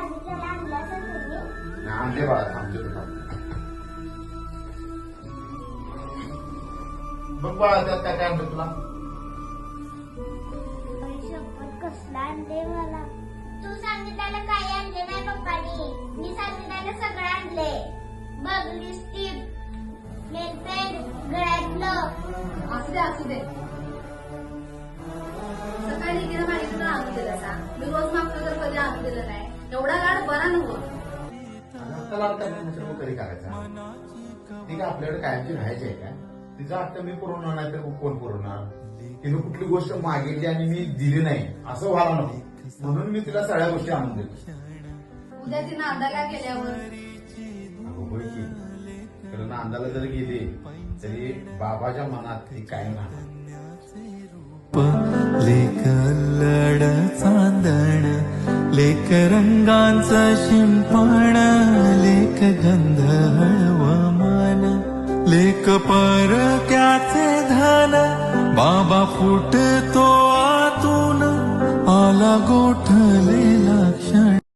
सांगितलेलं आणलं असेल तुम्ही. आणले बाळा, थांबते तुला. बघ बाळा, त्यात काय काय आणलं तुला? शपथ कसला आणले मला. तू सांगितलेलं काही आणले नाही पप्पानी. मी सांगितलेलं सगळं आणले. बघ लिपस्टिक, नेलपेंट, गळ्यातलं. असू दे सकाळी गेलं नाही तुला आणून दिलं सा. मी रोज मागतो तर कधी आणून दिलं नाही. एवढा लाड बरा नको. त्याला मग कधी करायचा? ती काय आपल्याकडे कायमची राहायची आहे का? तिचा हट्ट मी पुरवणार नाही तर कोण पुरवणार? तिने कुठली गोष्ट मागितली आणि मी दिली नाही असं व्हायला नको, म्हणून मी तिला सगळ्या गोष्टी आणून देतो. उद्या ती नांदायला गेल्यावर अगं होय की, तर नांदाला जर गेली तरी बाबाच्या मनात ती कायम राहणार. लेक लड चांदण, लेक रंगांचं शिंपण, लेक गंध हळवमान, लेक परक्याचे धन, बाबा फुटतो आतून, आला गोठ